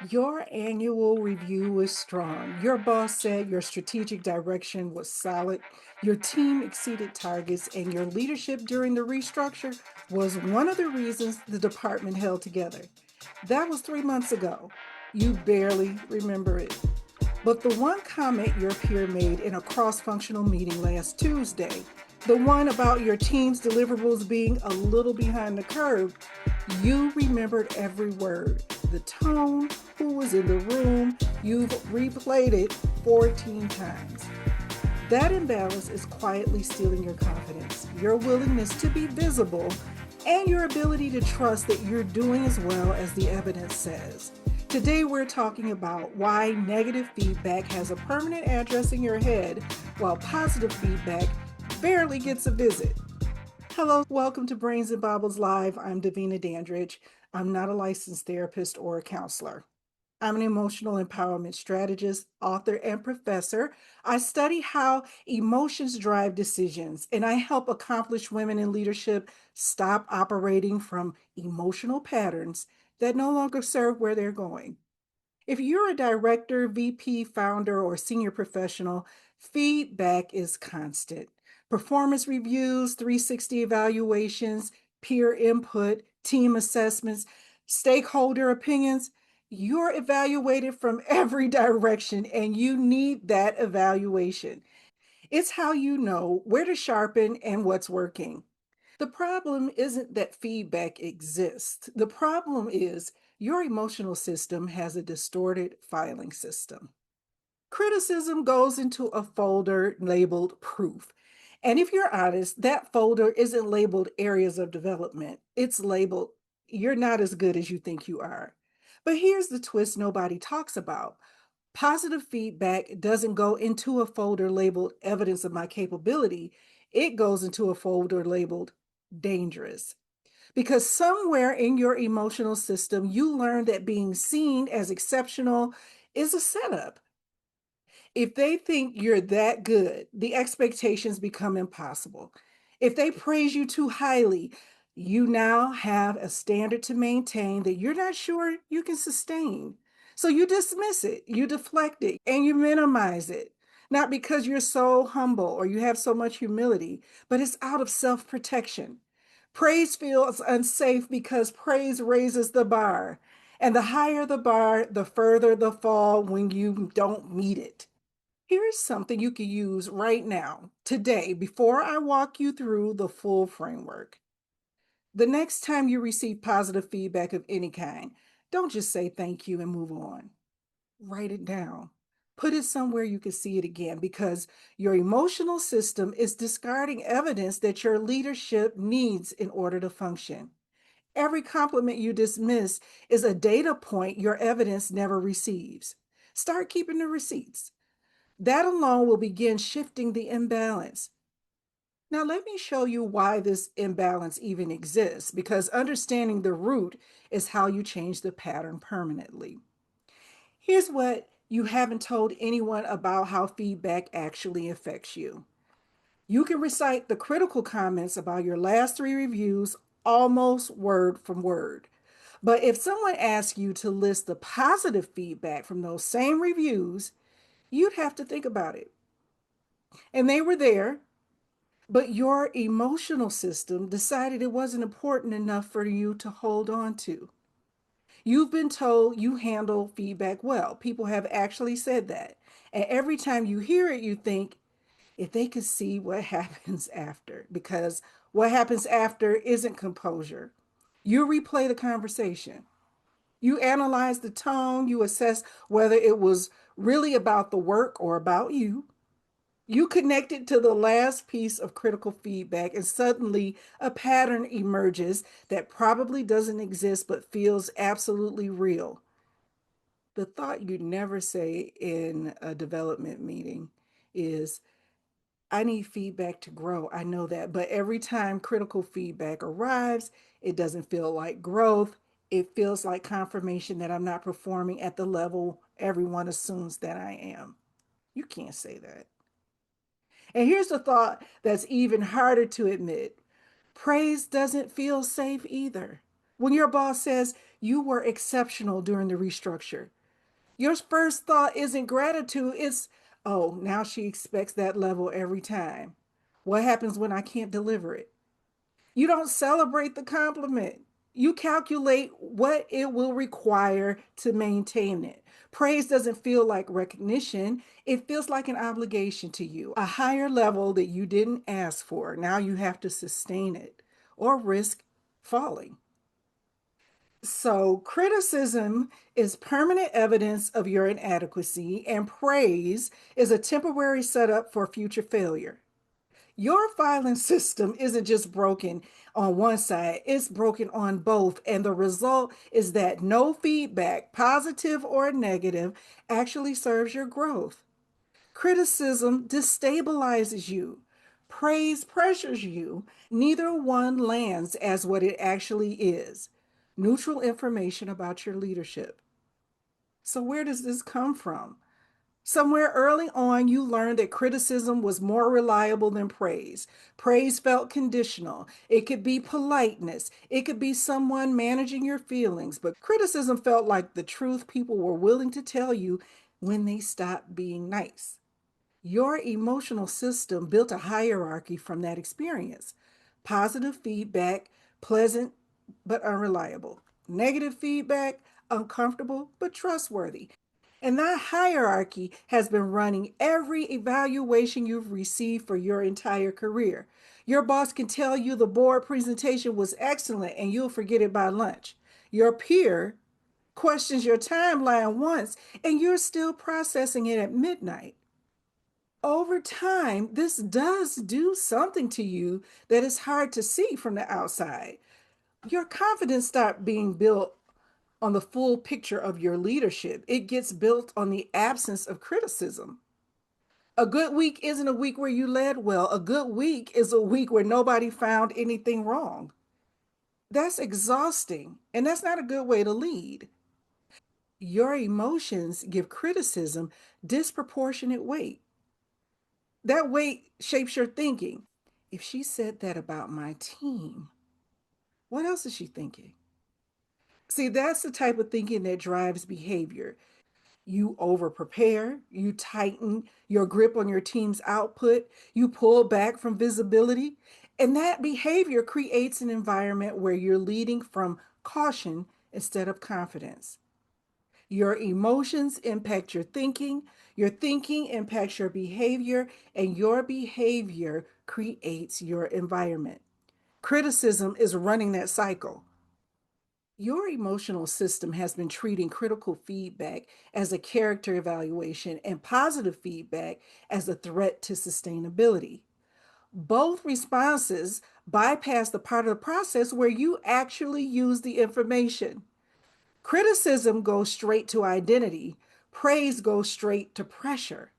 Your annual review was strong. Your boss said your strategic direction was solid, your team exceeded targets, and your leadership during the restructure was one of the reasons the department held together. That was 3 months ago. You barely remember it. But the one comment your peer made in a cross functional meeting last Tuesday, the one about your team's deliverables being a little behind the curve, you remembered every word. The tone, who was in the room, you've replayed it 14 times. That imbalance is quietly stealing your confidence, your willingness to be visible, and your ability to trust that you're doing as well as the evidence says. Today, we're talking about why negative feedback has a permanent address in your head while positive feedback barely gets a visit. Hello, welcome to Brains and Baubles Live. I'm Davina Dandridge. I'm not a licensed therapist or a counselor. I'm an emotional empowerment strategist, author, and professor. I study how emotions drive decisions, and I help accomplished women in leadership stop operating from emotional patterns that no longer serve where they're going. If you're a director, VP, founder, or senior professional, feedback is constant. Performance reviews, 360 evaluations, peer input, team assessments, stakeholder opinions, you're evaluated from every direction and you need that evaluation. It's how you know where to sharpen and what's working. The problem isn't that feedback exists. The problem is your emotional system has a distorted filing system. Criticism goes into a folder labeled proof. And if you're honest, that folder isn't labeled areas of development. It's labeled, you're not as good as you think you are. But here's the twist nobody talks about. Positive feedback doesn't go into a folder labeled evidence of my capability, it goes into a folder labeled dangerous. Because somewhere in your emotional system, you learn that being seen as exceptional is a setup. If they think you're that good, the expectations become impossible. If they praise you too highly, you now have a standard to maintain that you're not sure you can sustain. So you dismiss it, you deflect it, and you minimize it. Not because you're so humble or you have so much humility, but it's out of self protection. Praise feels unsafe because praise raises the bar. And the higher the bar, the further the fall when you don't meet it. Here is something you can use right now, today, before I walk you through the full framework. The next time you receive positive feedback of any kind, don't just say thank you and move on. Write it down. Put it somewhere you can see it again because your emotional system is discarding evidence that your leadership needs in order to function. Every compliment you dismiss is a data point your evidence never receives. Start keeping the receipts. That alone will begin shifting the imbalance. Now, let me show you why this imbalance even exists, because understanding the root is how you change the pattern permanently. Here's what you haven't told anyone about how feedback actually affects you. You can recite the critical comments about your last three reviews almost word from word. But if someone asks you to list the positive feedback from those same reviews, you'd have to think about it. And they were there, but your emotional system decided it wasn't important enough for you to hold on to. You've been told you handle feedback well. People have actually said that. And every time you hear it, you think, if they could see what happens after, because what happens after isn't composure. You replay the conversation. You analyze the tone. You assess whether it was really about the work or about you. You connect it to the last piece of critical feedback, and suddenly a pattern emerges that probably doesn't exist but feels absolutely real. The thought you'd never say in a development meeting is, I need feedback to grow. I know that. But every time critical feedback arrives, it doesn't feel like growth. It feels like confirmation that I'm not performing at the level everyone assumes that I am. You can't say that. And here's the thought that's even harder to admit: praise doesn't feel safe either. When your boss says, You were exceptional during the restructure. Your first thought isn't gratitude, it's, oh, now she expects that level every time. What happens when I can't deliver it? You don't celebrate the compliment. You calculate what it will require to maintain it. Praise doesn't feel like recognition, it feels like an obligation to you, a higher level that you didn't ask for. Now you have to sustain it or risk falling. So, criticism is permanent evidence of your inadequacy, and praise is a temporary setup for future failure. Your filing system isn't just broken on one side, it's broken on both. And the result is that no feedback, positive or negative, actually serves your growth. Criticism destabilizes you, praise pressures you. Neither one lands as what it actually is: neutral information about your leadership. So, where does this come from? Somewhere early on, you learned that criticism was more reliable than praise. Praise felt conditional. It could be politeness, it could be someone managing your feelings, but criticism felt like the truth people were willing to tell you when they stopped being nice. Your emotional system built a hierarchy from that experience. Positive feedback, pleasant but unreliable. Negative feedback, uncomfortable but trustworthy. And that hierarchy has been running every evaluation you've received for your entire career. Your boss can tell you the board presentation was excellent and you'll forget it by lunch. Your peer questions your timeline once and you're still processing it at midnight. Over time, this does do something to you that is hard to see from the outside. Your confidence stops being built on the full picture of your leadership, it gets built on the absence of criticism. A good week isn't a week where you led well. A good week is a week where nobody found anything wrong. That's exhausting, and that's not a good way to lead. Your emotions give criticism disproportionate weight. That weight shapes your thinking. If she said that about my team, what else is she thinking? See, that's the type of thinking that drives behavior. You over prepare, you tighten your grip on your team's output, you pull back from visibility. And that behavior creates an environment where you're leading from caution instead of confidence. Your emotions impact your thinking impacts your behavior, and your behavior creates your environment. Criticism is running that cycle. Your emotional system has been treating critical feedback as a character evaluation and positive feedback as a threat to sustainability. Both responses bypass the part of the process where you actually use the information. Criticism goes straight to identity, praise goes straight to pressure.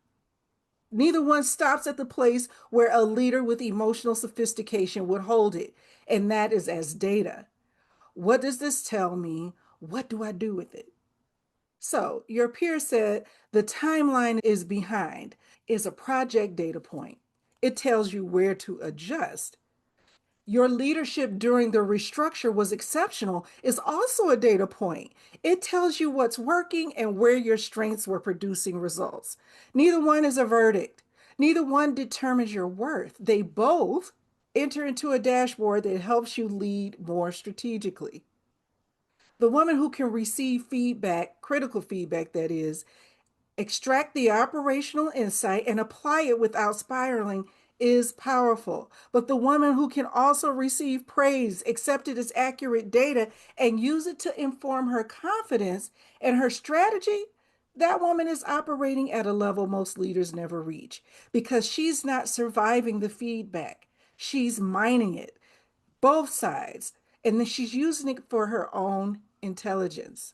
Neither one stops at the place where a leader with emotional sophistication would hold it, and that is as data. What does this tell me? What do I do with it? So, your peer said the timeline is behind, is a project data point. It tells you where to adjust. Your leadership during the restructure was exceptional is also a data point. It tells you what's working and where your strengths were producing results. Neither one is a verdict. Neither one determines your worth. They both enter into a dashboard that helps you lead more strategically. The woman who can receive feedback, critical feedback that is, extract the operational insight and apply it without spiraling is powerful. But the woman who can also receive praise, accept it as accurate data, and use it to inform her confidence and her strategy, that woman is operating at a level most leaders never reach because she's not surviving the feedback. She's mining it, both sides, and then she's using it for her own intelligence.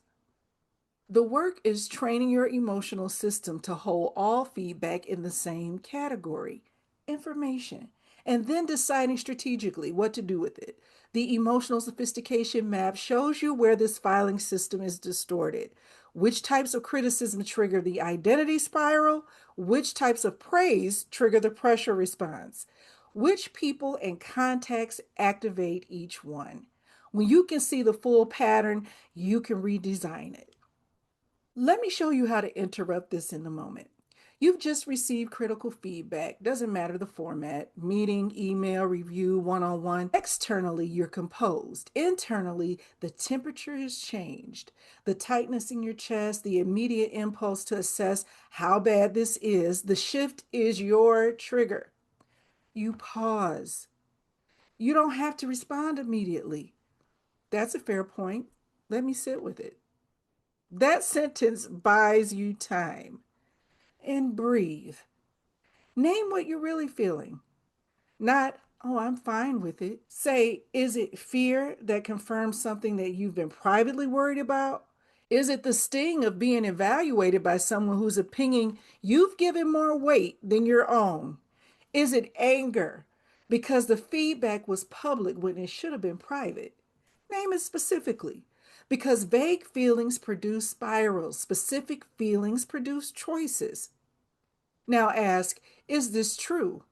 The work is training your emotional system to hold all feedback in the same category, information, and then deciding strategically what to do with it. The emotional sophistication map shows you where this filing system is distorted, which types of criticism trigger the identity spiral, which types of praise trigger the pressure response, which people and contexts activate each one. When you can see the full pattern, you can redesign it. Let me show you how to interrupt this in a moment. You've just received critical feedback, doesn't matter the format, meeting, email, review, one on one. Externally, you're composed. Internally, the temperature has changed. The tightness in your chest, the immediate impulse to assess how bad this is, the shift is your trigger. You pause. You don't have to respond immediately. That's a fair point. Let me sit with it. That sentence buys you time. And breathe. Name what you're really feeling. Not, oh, I'm fine with it. Say, is it fear that confirms something that you've been privately worried about? Is it the sting of being evaluated by someone whose opinion you've given more weight than your own? Is it anger because the feedback was public when it should have been private? Name it specifically. Because vague feelings produce spirals, specific feelings produce choices. Now ask, is this true?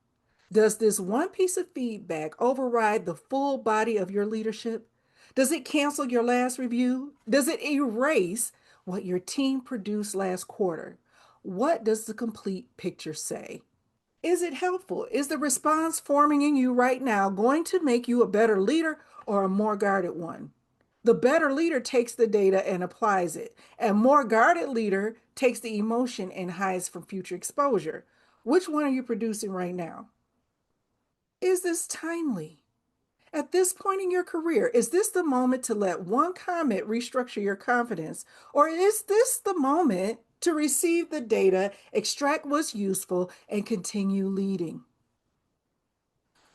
Does this one piece of feedback override the full body of your leadership? Does it cancel your last review? Does it erase what your team produced last quarter? What does the complete picture say? Is it helpful? Is the response forming in you right now going to make you a better leader or a more guarded one? The better leader takes the data and applies it. A more guarded leader takes the emotion and hides from future exposure. Which one are you producing right now? Is this timely? At this point in your career, is this the moment to let one comment restructure your confidence? Or is this the moment to receive the data, extract what's useful, and continue leading?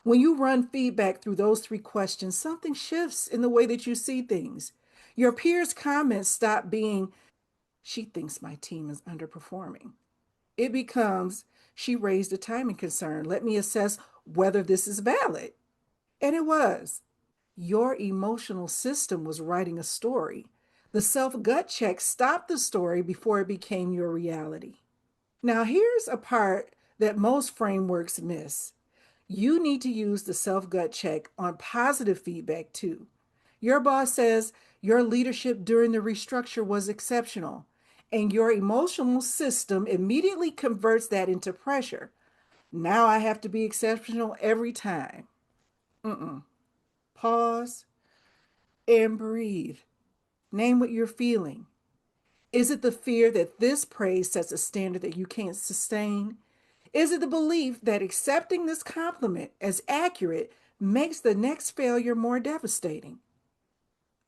When you run feedback through those three questions, something shifts in the way that you see things. Your peers' comments stop being, she thinks my team is underperforming. It becomes, she raised a timing concern. Let me assess whether this is valid. And it was. Your emotional system was writing a story. The self gut check stopped the story before it became your reality. Now, here's a part that most frameworks miss. You need to use the self gut check on positive feedback too. Your boss says your leadership during the restructure was exceptional, and your emotional system immediately converts that into pressure. Now I have to be exceptional every time. Mm-mm. Pause and breathe. Name what you're feeling. Is it the fear that this praise sets a standard that you can't sustain? Is it the belief that accepting this compliment as accurate makes the next failure more devastating?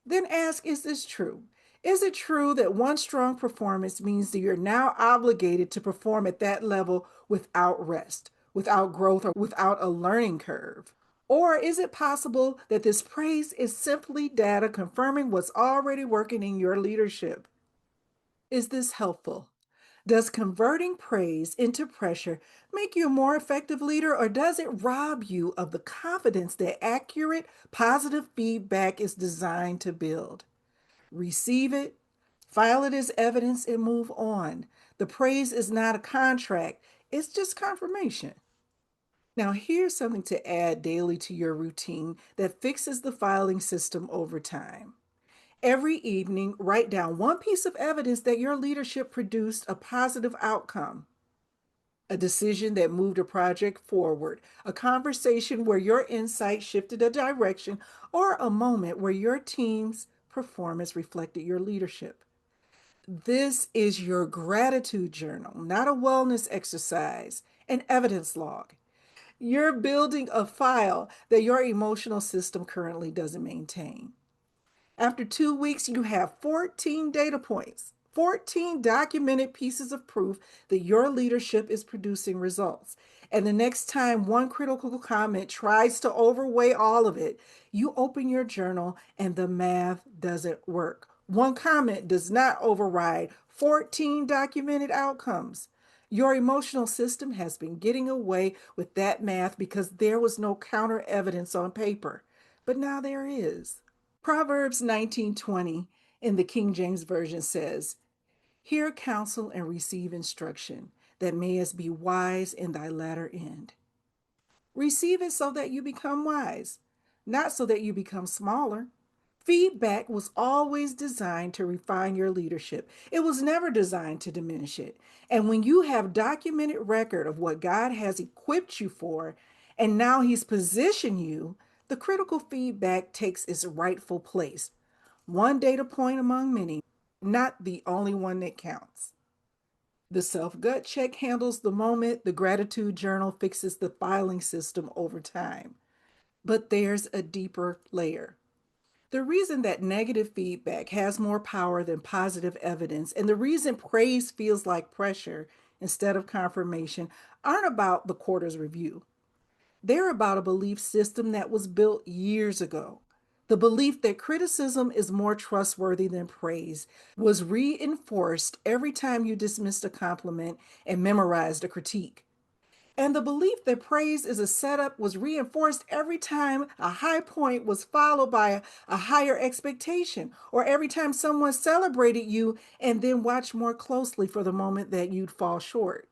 Then ask, is this true? Is it true that one strong performance means that you're now obligated to perform at that level without rest, without growth, or without a learning curve? Or is it possible that this praise is simply data confirming what's already working in your leadership? Is this helpful? Does converting praise into pressure make you a more effective leader, or does it rob you of the confidence that accurate, positive feedback is designed to build? Receive it, file it as evidence, and move on. The praise is not a contract, it's just confirmation. Now, here's something to add daily to your routine that fixes the filing system over time. Every evening, write down one piece of evidence that your leadership produced a positive outcome, a decision that moved a project forward, a conversation where your insight shifted a direction, or a moment where your team's performance reflected your leadership. This is your gratitude journal, not a wellness exercise, an evidence log. You're building a file that your emotional system currently doesn't maintain. After 2 weeks, you have 14 data points, 14 documented pieces of proof that your leadership is producing results. And the next time one critical comment tries to overweigh all of it, you open your journal and the math doesn't work. One comment does not override 14 documented outcomes. Your emotional system has been getting away with that math because there was no counter evidence on paper. But now there is. Proverbs 19:20 in the King James Version says, hear counsel and receive instruction, that mayest be wise in thy latter end. Receive it so that you become wise, not so that you become smaller. Feedback was always designed to refine your leadership. It was never designed to diminish it. And when you have documented record of what God has equipped you for, and now he's positioned you, the critical feedback takes its rightful place. One data point among many, not the only one that counts. The self gut check handles the moment, the gratitude journal fixes the filing system over time. But there's a deeper layer. The reason that negative feedback has more power than positive evidence, and the reason praise feels like pressure instead of confirmation, aren't about the quarter's review. They're about a belief system that was built years ago. The belief that criticism is more trustworthy than praise was reinforced every time you dismissed a compliment and memorized a critique. And the belief that praise is a setup was reinforced every time a high point was followed by a higher expectation, or every time someone celebrated you and then watched more closely for the moment that you'd fall short.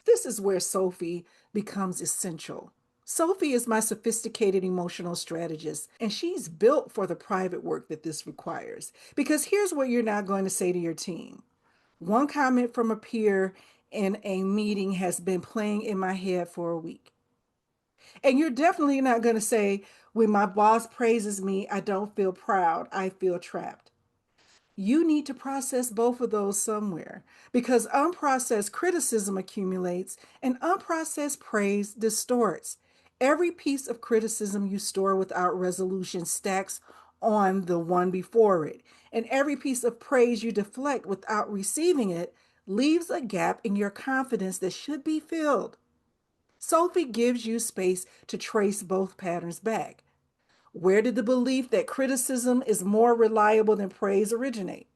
This is where SOPHI becomes essential. SOPHI is my sophisticated emotional strategist, and she's built for the private work that this requires. Because here's what you're not going to say to your team. One comment from a peer in a meeting has been playing in my head for a week. And you're definitely not going to say, when my boss praises me, I don't feel proud, I feel trapped. You need to process both of those somewhere because unprocessed criticism accumulates and unprocessed praise distorts. Every piece of criticism you store without resolution stacks on the one before it, and every piece of praise you deflect without receiving it leaves a gap in your confidence that should be filled. SOPHI gives you space to trace both patterns back. Where did the belief that criticism is more reliable than praise originate?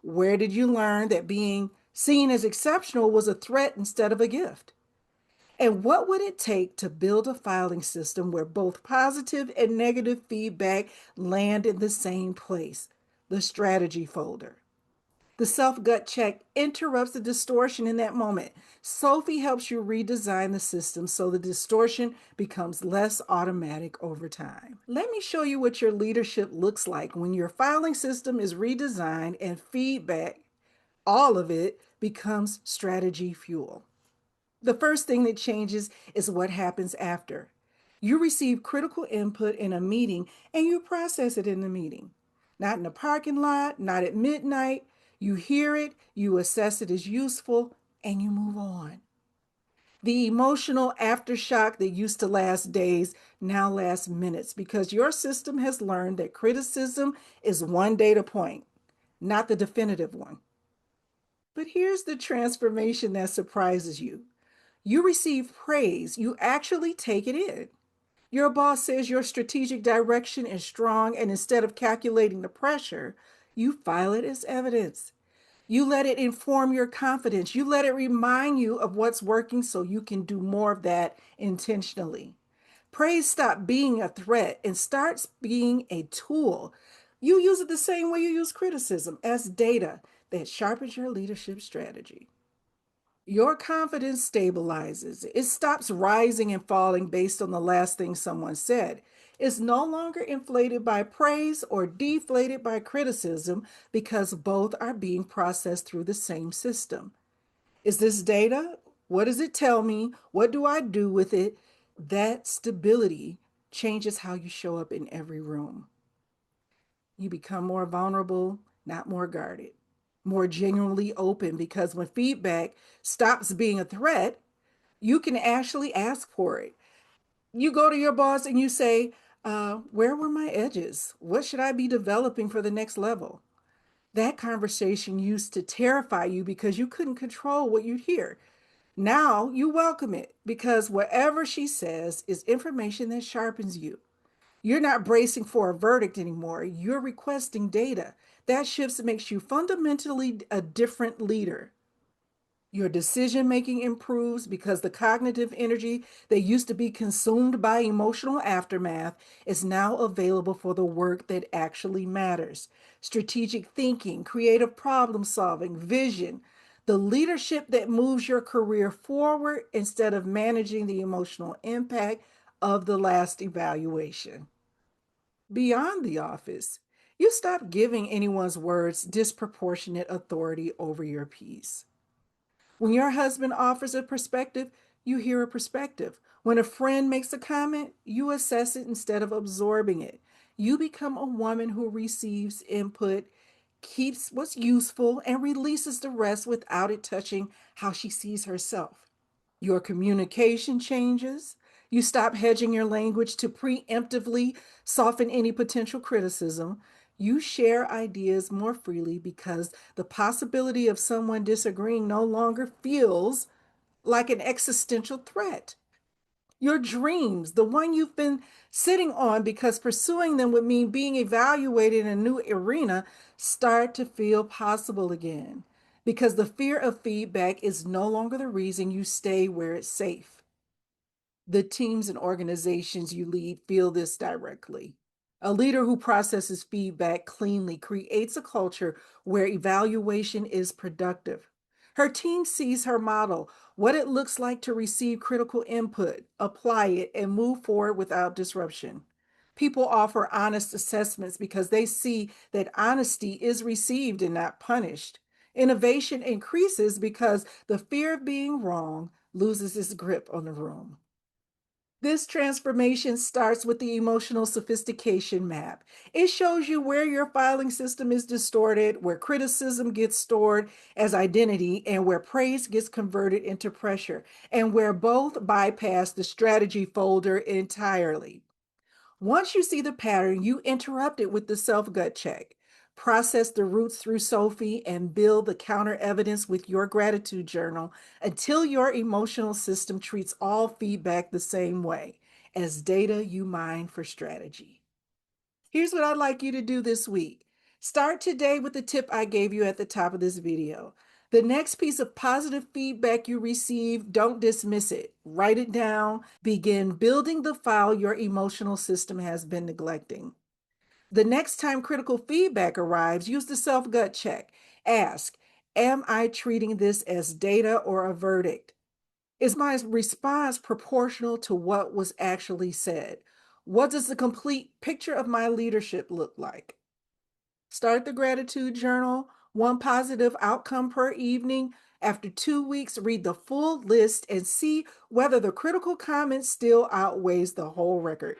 Where did you learn that being seen as exceptional was a threat instead of a gift? And what would it take to build a filing system where both positive and negative feedback land in the same place? The strategy folder. The self gut check interrupts the distortion in that moment. SOPHI helps you redesign the system so the distortion becomes less automatic over time. Let me show you what your leadership looks like when your filing system is redesigned and feedback, all of it, becomes strategy fuel. The first thing that changes is what happens after. You receive critical input in a meeting and you process it in the meeting. Not in the parking lot, not at midnight. You hear it, you assess it as useful, and you move on. The emotional aftershock that used to last days now lasts minutes because your system has learned that criticism is one data point, not the definitive one. But here's the transformation that surprises you. You receive praise, you actually take it in. Your boss says your strategic direction is strong, and instead of calculating the pressure, you file it as evidence. You let it inform your confidence. You let it remind you of what's working so you can do more of that intentionally. Praise stops being a threat and starts being a tool. You use it the same way you use criticism, as data that sharpens your leadership strategy. Your confidence stabilizes. It stops rising and falling based on the last thing someone said. It's no longer inflated by praise or deflated by criticism because both are being processed through the same system. Is this data? What does it tell me? What do I do with it? That stability changes how you show up in every room. You become more vulnerable, not more guarded, more genuinely open because when feedback stops being a threat, you can actually ask for it. You go to your boss and you say, where were my edges? What should I be developing for the next level? That conversation used to terrify you because you couldn't control what you'd hear. Now you welcome it because whatever she says is information that sharpens you. You're not bracing for a verdict anymore. You're requesting data. That shift makes you fundamentally a different leader. Your decision making improves because the cognitive energy that used to be consumed by emotional aftermath is now available for the work that actually matters. Strategic thinking, creative problem solving, vision, the leadership that moves your career forward instead of managing the emotional impact of the last evaluation. Beyond the office, you stop giving anyone's words disproportionate authority over your piece. When your husband offers a perspective, you hear a perspective. When a friend makes a comment, you assess it instead of absorbing it. You become a woman who receives input, keeps what's useful, and releases the rest without it touching how she sees herself. Your communication changes. You stop hedging your language to preemptively soften any potential criticism. You share ideas more freely because the possibility of someone disagreeing no longer feels like an existential threat. Your dreams, the one you've been sitting on because pursuing them would mean being evaluated in a new arena, start to feel possible again because the fear of feedback is no longer the reason you stay where it's safe. The teams and organizations you lead feel this directly. A leader who processes feedback cleanly creates a culture where evaluation is productive. Her team sees her model, what it looks like to receive critical input, apply it, and move forward without disruption. People offer honest assessments because they see that honesty is received and not punished. Innovation increases because the fear of being wrong loses its grip on the room. This transformation starts with the emotional sophistication map. It shows you where your filing system is distorted, where criticism gets stored as identity, and where praise gets converted into pressure, and where both bypass the strategy folder entirely. Once you see the pattern, you interrupt it with the self gut check. Process the roots through SOPHI and build the counter evidence with your gratitude journal until your emotional system treats all feedback the same way as data you mine for strategy. Here's what I'd like you to do this week. Start today with the tip I gave you at the top of this video. The next piece of positive feedback you receive, don't dismiss it. Write it down. Begin building the file your emotional system has been neglecting. The next time critical feedback arrives, use the self gut check. Ask, am I treating this as data or a verdict? Is my response proportional to what was actually said? What does the complete picture of my leadership look like? Start the gratitude journal, one positive outcome per evening. After 2 weeks, read the full list and see whether the critical comment still outweighs the whole record.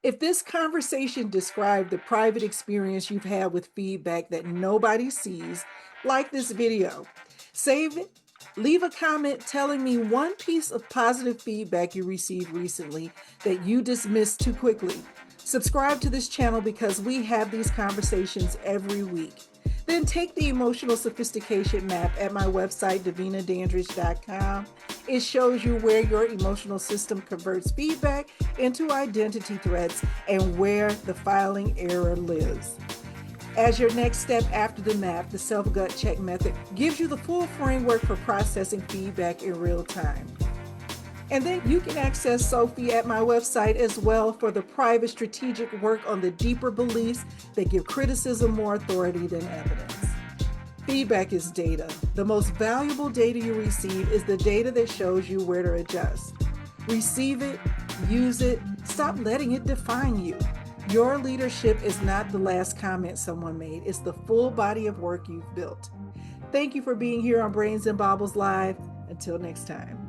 If this conversation described the private experience you've had with feedback that nobody sees, like this video. Save it. Leave a comment telling me one piece of positive feedback you received recently that you dismissed too quickly. Subscribe to this channel because we have these conversations every week. Then take the emotional sophistication map at my website, davinadandridge.com. It shows you where your emotional system converts feedback into identity threats and where the filing error lives. As your next step after the map, the self-gut check method gives you the full framework for processing feedback in real time. And then you can access SOPHI at my website as well for the private strategic work on the deeper beliefs that give criticism more authority than evidence. Feedback is data. The most valuable data you receive is the data that shows you where to adjust. Receive it, use it, stop letting it define you. Your leadership is not the last comment someone made, it's the full body of work you've built. Thank you for being here on Brains and Baubles Live. Until next time.